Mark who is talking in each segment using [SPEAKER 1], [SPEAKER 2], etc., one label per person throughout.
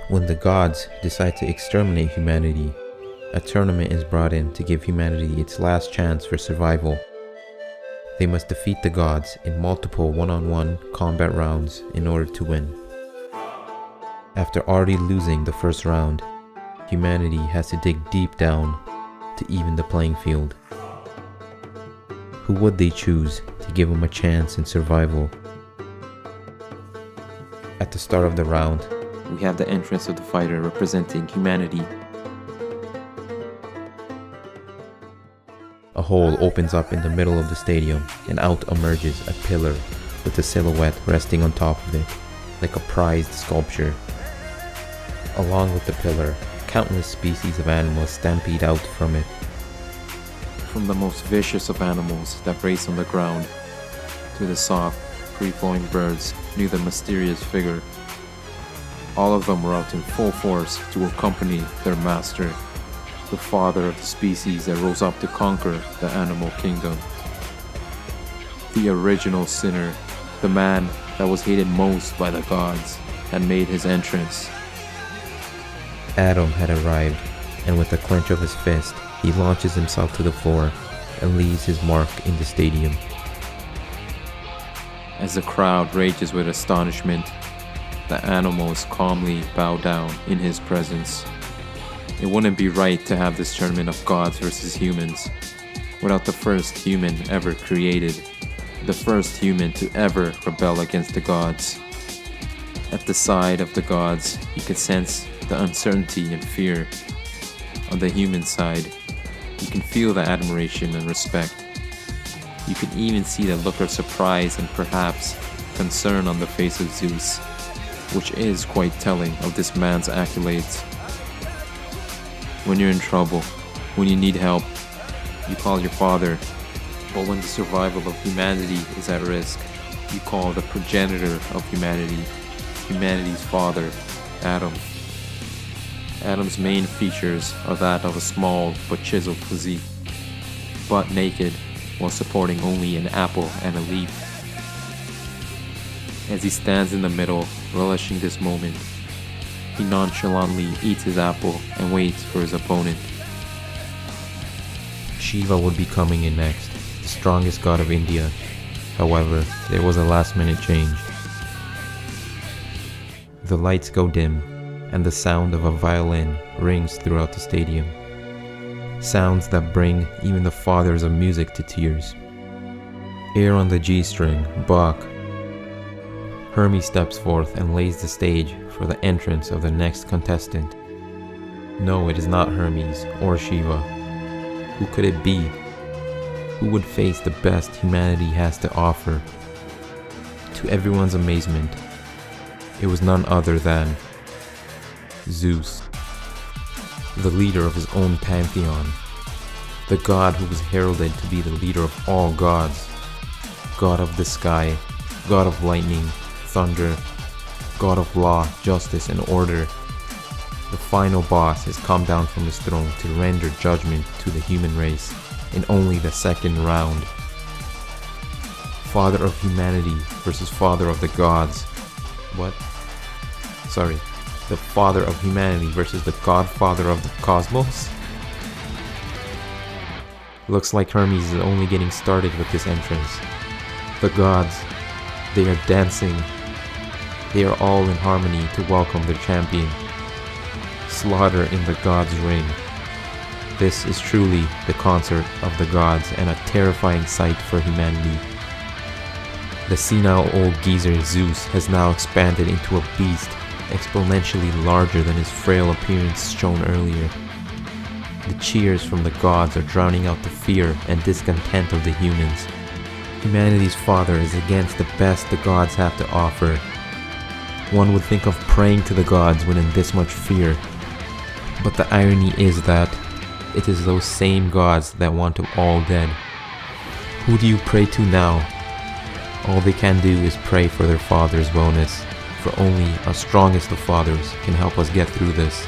[SPEAKER 1] When the gods decide to exterminate humanity, a tournament is brought in to give humanity its last chance for survival. They must defeat the gods in multiple one-on-one combat rounds in order to win. After already losing the first round, humanity has to dig deep down to even the playing field. Who would they choose to give them a chance in survival? At the start of the round, we have the entrance of the fighter representing humanity. A hole opens up in the middle of the stadium, and out emerges a pillar with a silhouette resting on top of it, like a prized sculpture. Along with the pillar, countless species of animals stampede out from it. From the most vicious of animals that race on the ground, to the soft, free-flowing birds near the mysterious figure. All of them were out in full force to accompany their master, the father of the species that rose up to conquer the animal kingdom. The original sinner, the man that was hated most by the gods, had made his entrance. Adam had arrived, and with a clench of his fist, he launches himself to the floor and leaves his mark in the stadium. As the crowd rages with astonishment, the animals calmly bow down in his presence. It wouldn't be right to have this tournament of gods versus humans without the first human ever created, the first human to ever rebel against the gods. At the side of the gods, you can sense the uncertainty and fear. On the human side, you can feel the admiration and respect. You can even see the look of surprise and perhaps concern on the face of Zeus, which is quite telling of this man's accolades. When you're in trouble, when you need help, you call your father. But when the survival of humanity is at risk, you call the progenitor of humanity, humanity's father, Adam. Adam's main features are that of a small but chiseled physique, butt naked while supporting only an apple and a leaf. As he stands in the middle, relishing this moment, he nonchalantly eats his apple and waits for his opponent. Shiva would be coming in next, the strongest god of India. However, there was a last-minute change. The lights go dim, and the sound of a violin rings throughout the stadium. Sounds that bring even the fathers of music to tears. Air on the G-string, Bach. Hermes steps forth and lays the stage for the entrance of the next contestant. No, it is not Hermes or Shiva. Who could it be? Who would face the best humanity has to offer? To everyone's amazement, it was none other than Zeus, the leader of his own pantheon, the god who was heralded to be the leader of all gods, god of the sky, god of lightning, thunder, god of law, justice, and order. The final boss has come down from his throne to render judgment to the human race in only the second round. Father of humanity versus father of the gods. The father of humanity versus the godfather of the cosmos? Looks like Hermes is only getting started with this entrance. The gods, they are dancing. They are all in harmony to welcome their champion. Slaughter in the gods' ring. This is truly the concert of the gods and a terrifying sight for humanity. The senile old geezer Zeus has now expanded into a beast exponentially larger than his frail appearance shown earlier. The cheers from the gods are drowning out the fear and discontent of the humans. Humanity's father is against the best the gods have to offer. One would think of praying to the gods when in this much fear. But the irony is that it is those same gods that want them all dead. Who do you pray to now? All they can do is pray for their father's wellness, for only our strongest of fathers can help us get through this.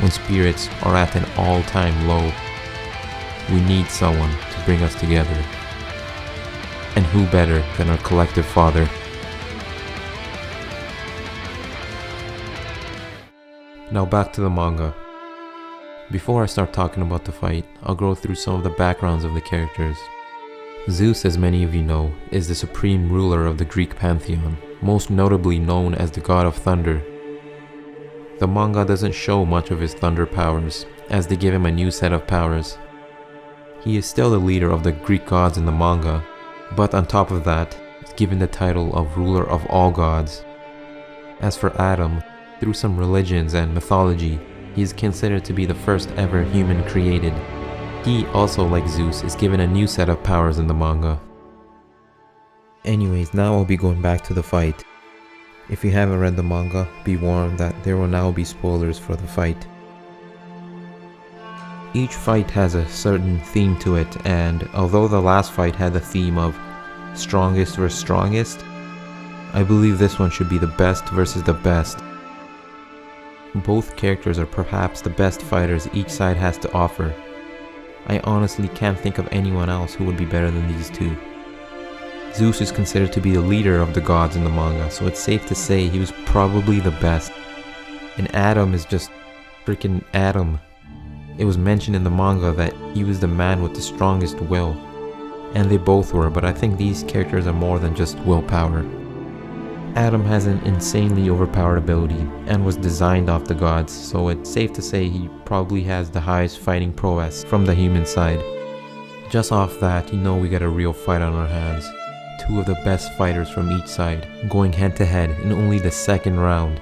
[SPEAKER 1] When spirits are at an all-time low, we need someone to bring us together. And who better than our collective father? Now back to the manga. Before I start talking about the fight, I'll go through some of the backgrounds of the characters. Zeus, as many of you know, is the supreme ruler of the Greek pantheon, most notably known as the god of thunder. The manga doesn't show much of his thunder powers, as they give him a new set of powers. He is still the leader of the Greek gods in the manga, but on top of that, he's given the title of ruler of all gods. As for Adam, through some religions and mythology, he is considered to be the first ever human created. He, also like Zeus, is given a new set of powers in the manga. Anyways, now I'll be going back to the fight. If you haven't read the manga, be warned that there will now be spoilers for the fight. Each fight has a certain theme to it, and although the last fight had the theme of strongest versus strongest, I believe this one should be the best versus the best. Both characters are perhaps the best fighters each side has to offer. I honestly can't think of anyone else who would be better than these two. Zeus is considered to be the leader of the gods in the manga, so it's safe to say he was probably the best. And Adam is just freaking Adam. It was mentioned in the manga that he was the man with the strongest will. And they both were, but I think these characters are more than just willpower. Adam has an insanely overpowered ability and was designed off the gods, so it's safe to say he probably has the highest fighting prowess from the human side. Just off that, you know we got a real fight on our hands. Two of the best fighters from each side, going head to head in only the second round.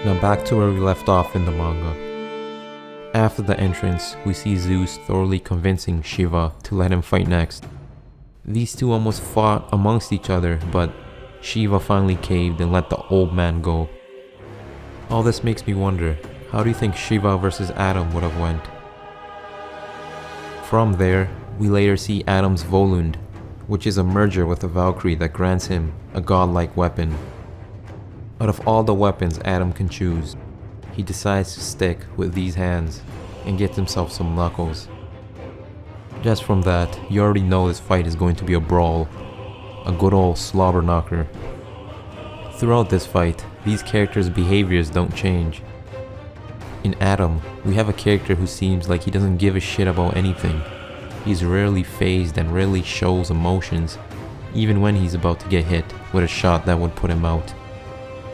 [SPEAKER 1] Now back to where we left off in the manga. After the entrance, we see Zeus thoroughly convincing Shiva to let him fight next. These two almost fought amongst each other, but Shiva finally caved and let the old man go. All this makes me wonder, how do you think Shiva versus Adam would have went? From there, we later see Adam's Volund, which is a merger with a Valkyrie that grants him a godlike weapon. Out of all the weapons Adam can choose, he decides to stick with these hands and gets himself some knuckles. Just from that, you already know this fight is going to be a brawl, a good old slobber knocker. Throughout this fight, these characters' behaviors don't change. In Adam, we have a character who seems like he doesn't give a shit about anything. He's rarely fazed and rarely shows emotions, even when he's about to get hit with a shot that would put him out.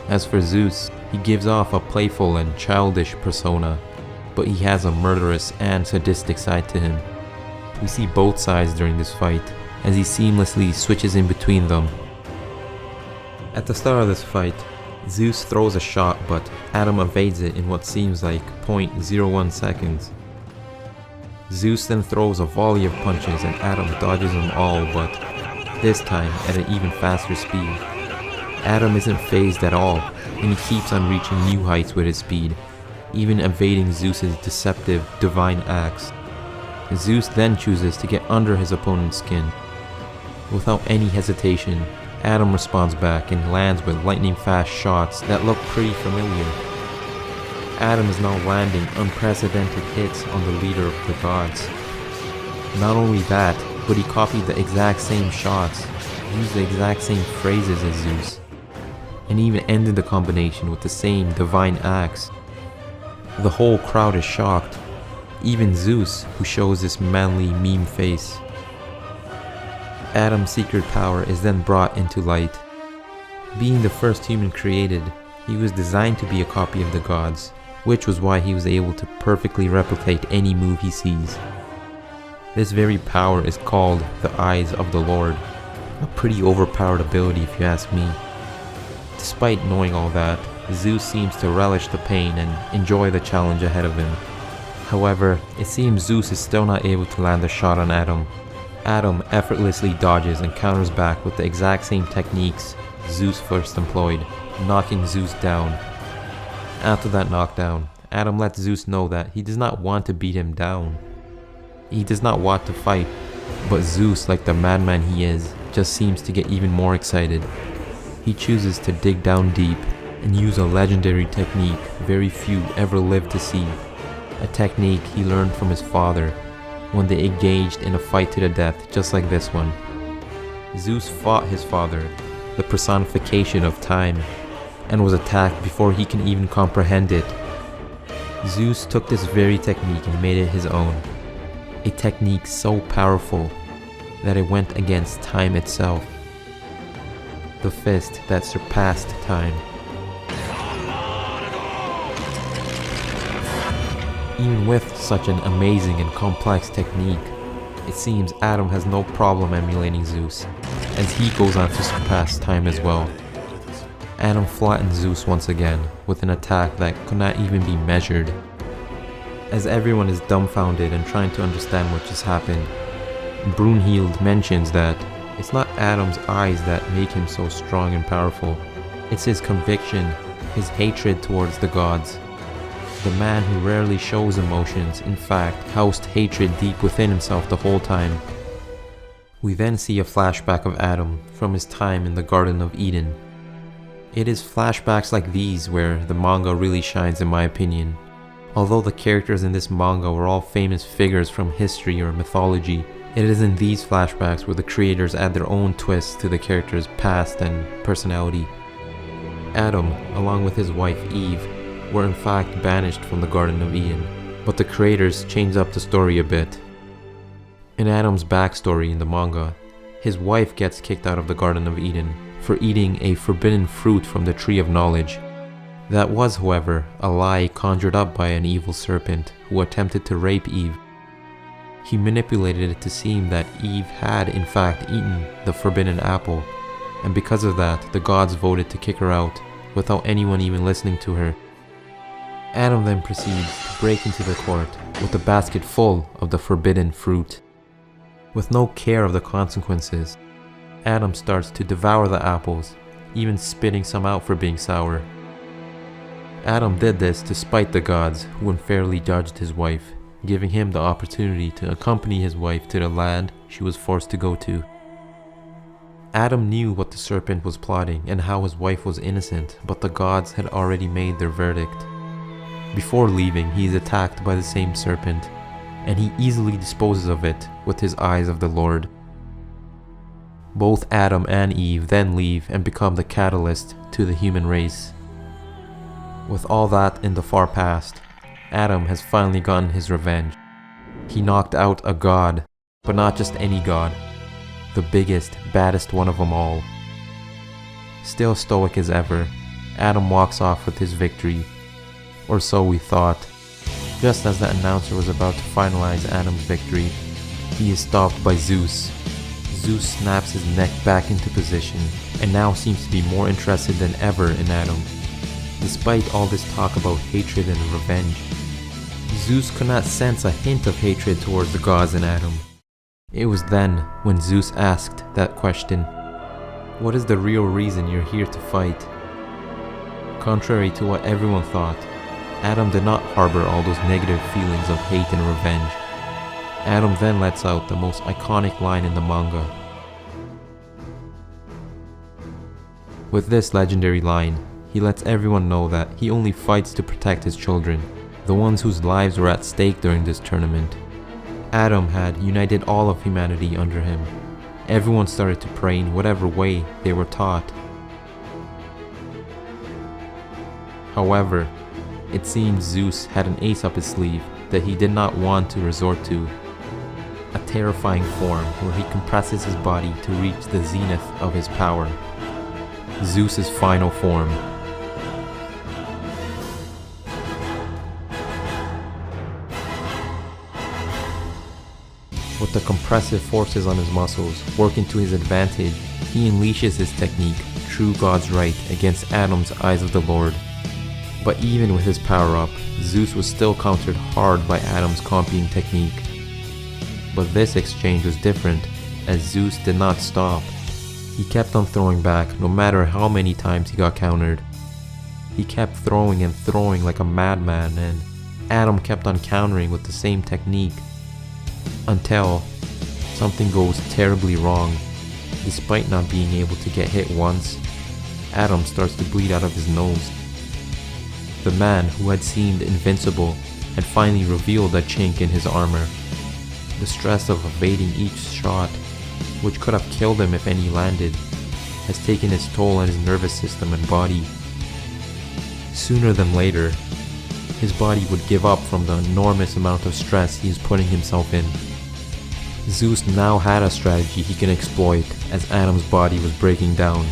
[SPEAKER 1] As for Zeus, he gives off a playful and childish persona, but he has a murderous and sadistic side to him. We see both sides during this fight, as he seamlessly switches in between them. At the start of this fight, Zeus throws a shot, but Adam evades it in what seems like 0.01 seconds. Zeus then throws a volley of punches and Adam dodges them all, but this time at an even faster speed. Adam isn't fazed at all, and he keeps on reaching new heights with his speed, even evading Zeus's deceptive divine axe. Zeus then chooses to get under his opponent's skin. Without any hesitation, Adam responds back and lands with lightning fast shots that look pretty familiar. Adam is now landing unprecedented hits on the leader of the gods. Not only that, but he copied the exact same shots, used the exact same phrases as Zeus, and even ended the combination with the same divine axe. The whole crowd is shocked, even Zeus, who shows this manly meme face. Adam's secret power is then brought into light. Being the first human created, he was designed to be a copy of the gods, which was why he was able to perfectly replicate any move he sees. This very power is called the Eyes of the Lord, a pretty overpowered ability if you ask me. Despite knowing all that, Zeus seems to relish the pain and enjoy the challenge ahead of him. However, it seems Zeus is still not able to land a shot on Adam. Adam effortlessly dodges and counters back with the exact same techniques Zeus first employed, knocking Zeus down. After that knockdown, Adam lets Zeus know that he does not want to beat him down. He does not want to fight, but Zeus, like the madman he is, just seems to get even more excited. He chooses to dig down deep and use a legendary technique very few ever lived to see. A technique he learned from his father when they engaged in a fight to the death just like this one. Zeus fought his father, the personification of time, and was attacked before he can even comprehend it. Zeus took this very technique and made it his own. A technique so powerful that it went against time itself. The fist that surpassed time. Even with such an amazing and complex technique, it seems Adam has no problem emulating Zeus, as he goes on to surpass time as well. Adam flattened Zeus once again with an attack that could not even be measured. As everyone is dumbfounded and trying to understand what just happened, Brunhild mentions that it's not Adam's eyes that make him so strong and powerful, it's his conviction, his hatred towards the gods. The man who rarely shows emotions, in fact, housed hatred deep within himself the whole time. We then see a flashback of Adam from his time in the Garden of Eden. It is flashbacks like these where the manga really shines, in my opinion. Although the characters in this manga were all famous figures from history or mythology, it is in these flashbacks where the creators add their own twists to the characters' past and personality. Adam, along with his wife Eve, were in fact banished from the Garden of Eden, but the creators changed up the story a bit. In Adam's backstory in the manga, his wife gets kicked out of the Garden of Eden for eating a forbidden fruit from the Tree of Knowledge. That was, however, a lie conjured up by an evil serpent who attempted to rape Eve. He manipulated it to seem that Eve had in fact eaten the forbidden apple, and because of that, the gods voted to kick her out without anyone even listening to her. Adam then proceeds to break into the court with a basket full of the forbidden fruit. With no care of the consequences, Adam starts to devour the apples, even spitting some out for being sour. Adam did this to spite the gods who unfairly judged his wife, giving him the opportunity to accompany his wife to the land she was forced to go to. Adam knew what the serpent was plotting and how his wife was innocent, but the gods had already made their verdict. Before leaving, he is attacked by the same serpent, and he easily disposes of it with his eyes of the Lord. Both Adam and Eve then leave and become the catalyst to the human race. With all that in the far past, Adam has finally gotten his revenge. He knocked out a god, but not just any god, the biggest, baddest one of them all. Still stoic as ever, Adam walks off with his victory. Or so we thought. Just as the announcer was about to finalize Adam's victory, he is stopped by Zeus. Zeus snaps his neck back into position and now seems to be more interested than ever in Adam. Despite all this talk about hatred and revenge, Zeus could not sense a hint of hatred towards the gods in Adam. It was then when Zeus asked that question, "What is the real reason you're here to fight?" Contrary to what everyone thought, Adam did not harbor all those negative feelings of hate and revenge. Adam then lets out the most iconic line in the manga. With this legendary line, he lets everyone know that he only fights to protect his children, the ones whose lives were at stake during this tournament. Adam had united all of humanity under him. Everyone started to pray in whatever way they were taught. However, it seems Zeus had an ace up his sleeve that he did not want to resort to. A terrifying form where he compresses his body to reach the zenith of his power. Zeus's final form. With the compressive forces on his muscles working to his advantage, he unleashes his technique, True God's Right, against Adam's Eyes of the Lord. But even with his power-up, Zeus was still countered hard by Adam's comping technique. But this exchange was different, as Zeus did not stop. He kept on throwing back no matter how many times he got countered. He kept throwing and throwing like a madman, and Adam kept on countering with the same technique. Until something goes terribly wrong. Despite not being able to get hit once, Adam starts to bleed out of his nose. The man who had seemed invincible had finally revealed a chink in his armor. The stress of evading each shot, which could have killed him if any landed, has taken its toll on his nervous system and body. Sooner than later, his body would give up from the enormous amount of stress he is putting himself in. Zeus now had a strategy he can exploit as Adam's body was breaking down.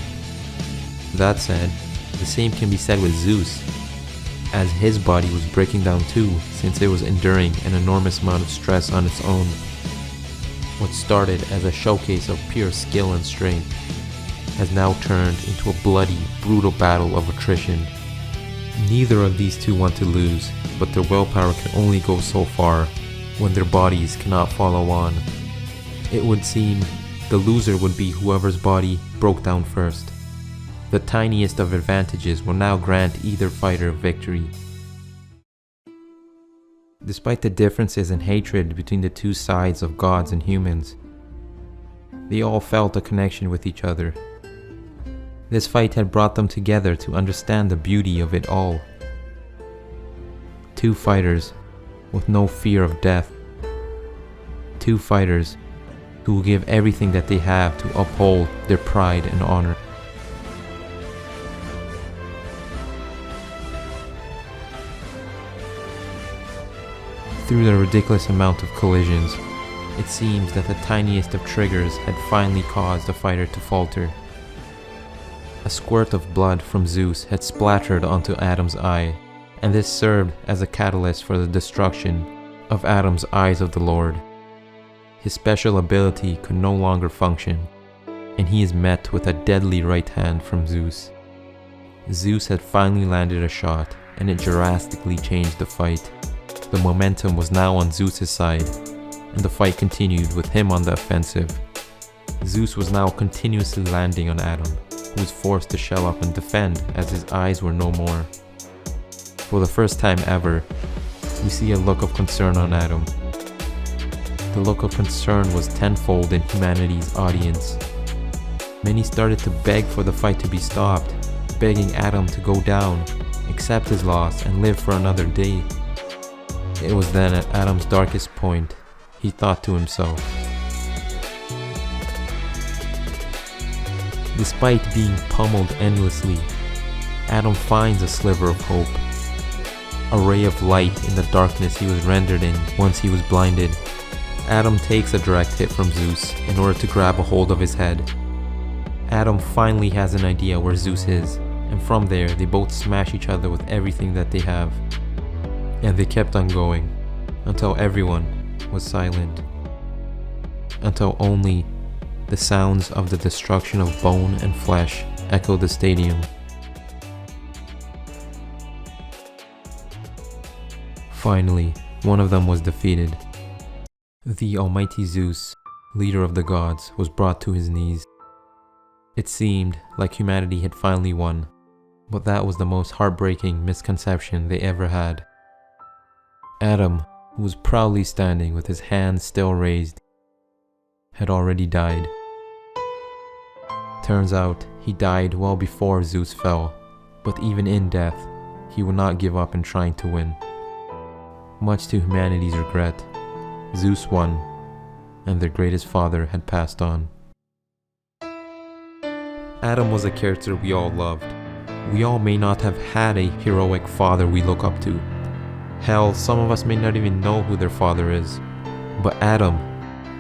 [SPEAKER 1] That said, the same can be said with Zeus, as his body was breaking down too, since it was enduring an enormous amount of stress on its own. What started as a showcase of pure skill and strength has now turned into a bloody, brutal battle of attrition. Neither of these two want to lose, but their willpower can only go so far when their bodies cannot follow on. It would seem the loser would be whoever's body broke down first. The tiniest of advantages will now grant either fighter victory. Despite the differences in hatred between the two sides of gods and humans, they all felt a connection with each other. This fight had brought them together to understand the beauty of it all. Two fighters with no fear of death. Two fighters who will give everything that they have to uphold their pride and honor. Through the ridiculous amount of collisions, it seems that the tiniest of triggers had finally caused the fighter to falter. A squirt of blood from Zeus had splattered onto Adam's eye, and this served as a catalyst for the destruction of Adam's eyes of the Lord. His special ability could no longer function, and he is met with a deadly right hand from Zeus. Zeus had finally landed a shot, and it drastically changed the fight. The momentum was now on Zeus's side, and the fight continued with him on the offensive. Zeus was now continuously landing on Adam, who was forced to shell up and defend as his eyes were no more. For the first time ever, we see a look of concern on Adam. The look of concern was tenfold in humanity's audience. Many started to beg for the fight to be stopped, begging Adam to go down, accept his loss, and live for another day. It was then at Adam's darkest point, he thought to himself. Despite being pummeled endlessly, Adam finds a sliver of hope. A ray of light in the darkness he was rendered in once he was blinded. Adam takes a direct hit from Zeus in order to grab a hold of his head. Adam finally has an idea where Zeus is, and from there they both smash each other with everything that they have. And they kept on going, until everyone was silent. Until only the sounds of the destruction of bone and flesh echoed the stadium. Finally, one of them was defeated. The almighty Zeus, leader of the gods, was brought to his knees. It seemed like humanity had finally won, but that was the most heartbreaking misconception they ever had. Adam, who was proudly standing with his hands still raised, had already died. Turns out, he died well before Zeus fell, but even in death, he would not give up in trying to win. Much to humanity's regret, Zeus won, and their greatest father had passed on. Adam was a character we all loved. We all may not have had a heroic father we look up to. Hell, some of us may not even know who their father is. But Adam,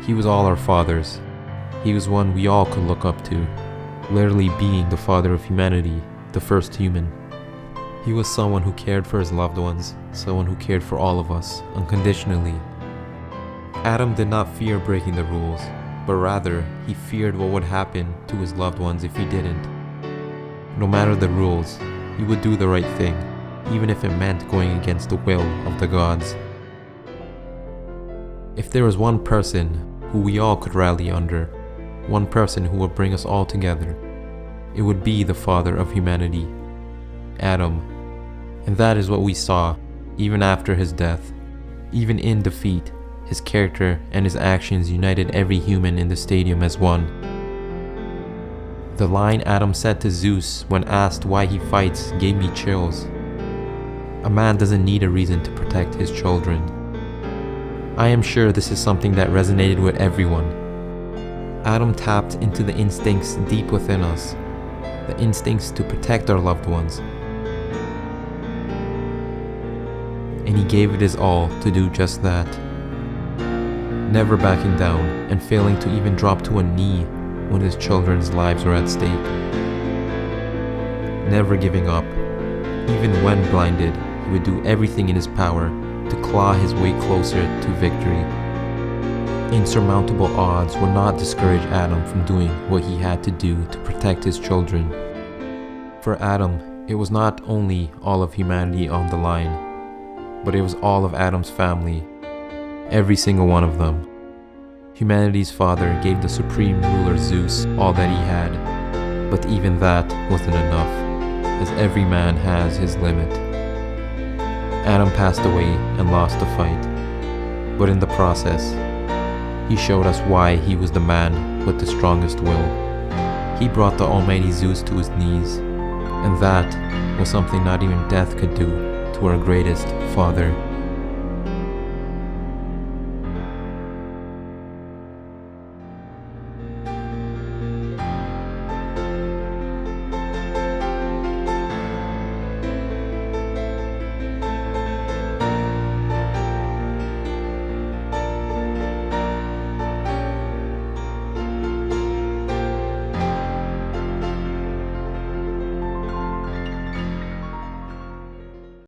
[SPEAKER 1] he was all our fathers. He was one we all could look up to, literally being the father of humanity, the first human. He was someone who cared for his loved ones, someone who cared for all of us, unconditionally. Adam did not fear breaking the rules, but rather, he feared what would happen to his loved ones if he didn't. No matter the rules, he would do the right thing, even if it meant going against the will of the gods. If there was one person who we all could rally under, one person who would bring us all together, it would be the father of humanity, Adam. And that is what we saw, even after his death. Even in defeat, his character and his actions united every human in the stadium as one. The line Adam said to Zeus when asked why he fights gave me chills. A man doesn't need a reason to protect his children. I am sure this is something that resonated with everyone. Adam tapped into the instincts deep within us, the instincts to protect our loved ones. and he gave it his all to do just that. Never backing down and failing to even drop to a knee when his children's lives were at stake. Never giving up. Even when blinded, he would do everything in his power to claw his way closer to victory. Insurmountable odds would not discourage Adam from doing what he had to do to protect his children. For Adam, it was not only all of humanity on the line, but it was all of Adam's family, every single one of them. Humanity's father gave the supreme ruler Zeus all that he had, but even that wasn't enough, as every man has his limit. Adam passed away and lost the fight, but in the process, he showed us why he was the man with the strongest will. He brought the almighty Zeus to his knees, and that was something not even death could do to our greatest father.